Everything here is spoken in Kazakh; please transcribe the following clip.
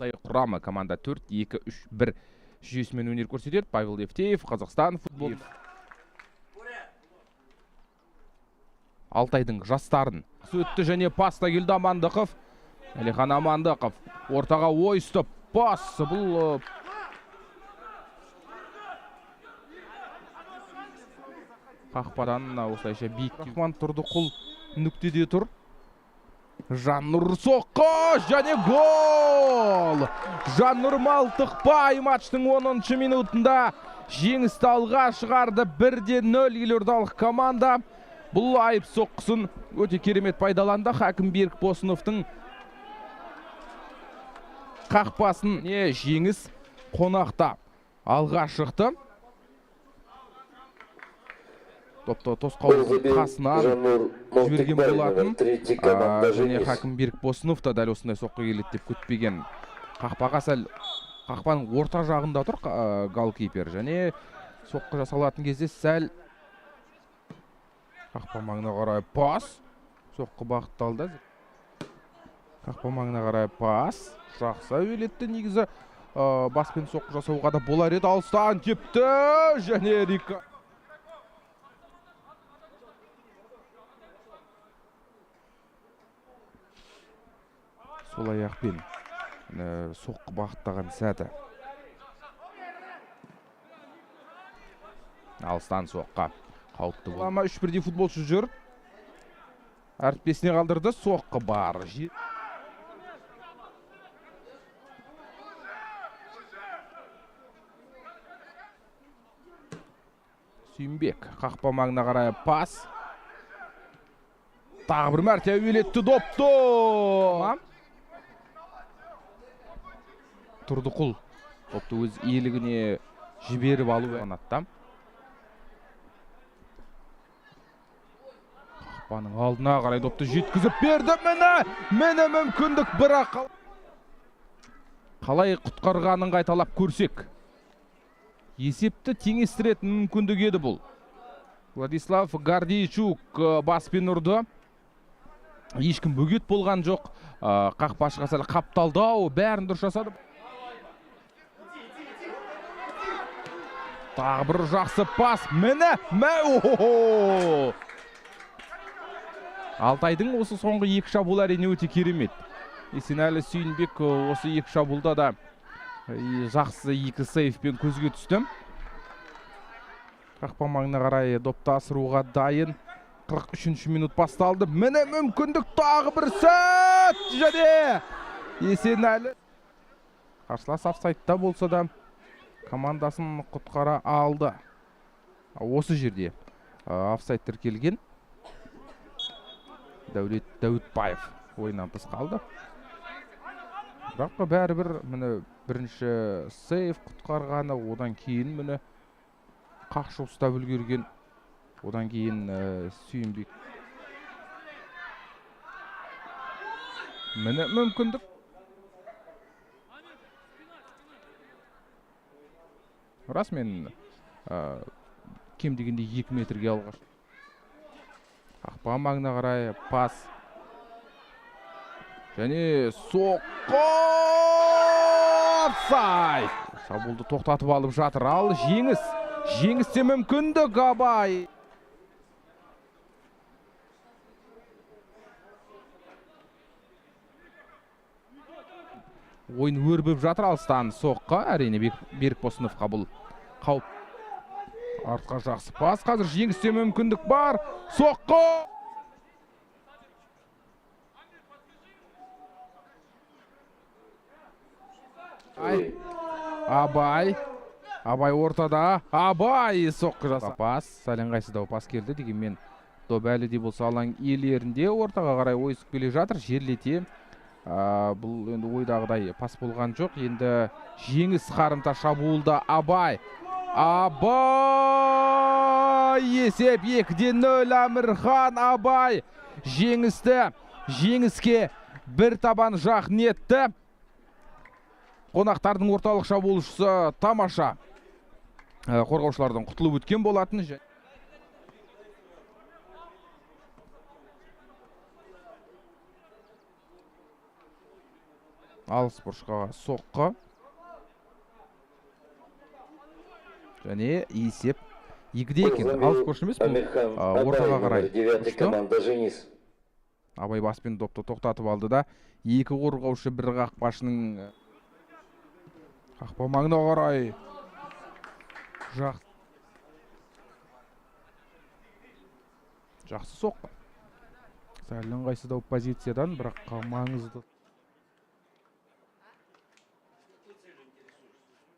Алтай құрамы команда 4-2-3-1 жүйесімен өнер көрсетеді. Павел Евтеев, Қазақстан футбол. Алтайдың жастарын өтті және паста келді Амандықов. Әлихан Амандықов ортаға ойыстып пас. Бұл қақпадан осылайша биік. Рахман Тұрдықұл нүктеде тұр. Жаннұр соққы және гол! Жаннұр Малтықбай матчтың 10-шы минутында жеңісті алға шығарды. 1-0 елордалық команда. Бұл айып соққысын өте керемет пайдаланды. Хакім Берікбосыновтың қақпасын жеңіс қонақта алға шықты. Топты тосқауылдың қасынан жіберген болатын. Және Хакім Берікбосынов та дәл осындай соққы келеді деп күтпеген. Қақпаға сәл қақпаның орта жағында тұр голкипер. Және соққы жасалатын кезде сәл қақпа маңына қарай пас. Соққы бағытталды. Қақпа маңына қарай пас. Жақсы әуелетті. Негізі баспен соққы жасауға да болар еді. Алыстан тепті. Және Рика. Сол аяқпен соққы бағыттаған сәті. Алыстан соққа қауіпті бұл. 3-1-де футболшы жүр. Әріптесіне қалдырды. Соққы бар. Сүйінбек қақпа маңына қарай пас. Тағы бір мәрте әуелетті допты. Тұрдықұл топты өз иелігіне жіберіп алу анаттам. Қақпаның алдына қарай допты жеткізіп берді. Мені мүмкіндік бірақ. Қалай құтқарғанын қайталап көрсек. Есепті теңестіретін мүмкіндік еді бұл. Владислав Гордейчук баспен ұрды. Ешкім бөгет болған жоқ. Қақпашыға сәл қапталдау. Бәрін дұрыс жасады. Тағы бір жақсы пас. Алтайдың осы соңғы екі шабуыл әрине өте керемет. Есенәлі Сүйінбек осы екі шабуылда да жақсы екі сейфпен көзге түсті. Қақпа маңына қарай допты асыруға дайын. 43-ші минут басталды. Мүмкіндік тағы бір сәт. Және Есенәлі қарсылас офсайдта болса да командасын құтқара алды. Осы жерде офсайд тіркелген. Дәулет Дәуітбаев ойыннан тыс қалды. Бірақ бәрібір бірінші сейф құтқарғаны, одан кейін қақшы ұстап үлгерген. Одан кейін Сүйінбек. Мүмкіндік. Расымен кем дегенде 2 метрге алғаш. Қақпа маңына қарай пас. Және соққы! Офсайд! Шабуылды тоқтатып алып жатыр. Ал жеңісте мүмкіндік Абай. Ойын өрбіп жатыр. Алыстан соққы. Әрине Берікбосыновқа бұл қауіп. Артқа жақсы пас. Қазір жеңісте мүмкіндік бар. Соққы! Абай ортада. Абай соққы жаса. Пас. Сәлен қайсыдау пас келді. Дегенмен доп әлі де болса алаң иелерінде ортаға қарай ойысып келе жатыр. Жерлете. Бұл енді ойдағыдай пас болған жоқ. Енді жеңіс қарымта шабуылда Абай. Есеп 2-0. Әмірхан Абай жеңіске бір табан жақын етті. Қонақтардың орталық шабуылшысы тамаша қорғаушылардан құтылып өткен болатын. алыс бұрышқа соққы. Және есеп 2-де екен. Алыс бұрыш емес, бұл ортаға қарай ұшты. Абай баспен допты тоқтатып алды да, 2 қорғаушы, 1 қақпашының қақпа маңына қарай. Жақсы соққы. Сәл ыңғайсыздау позициядан, бірақ маңызды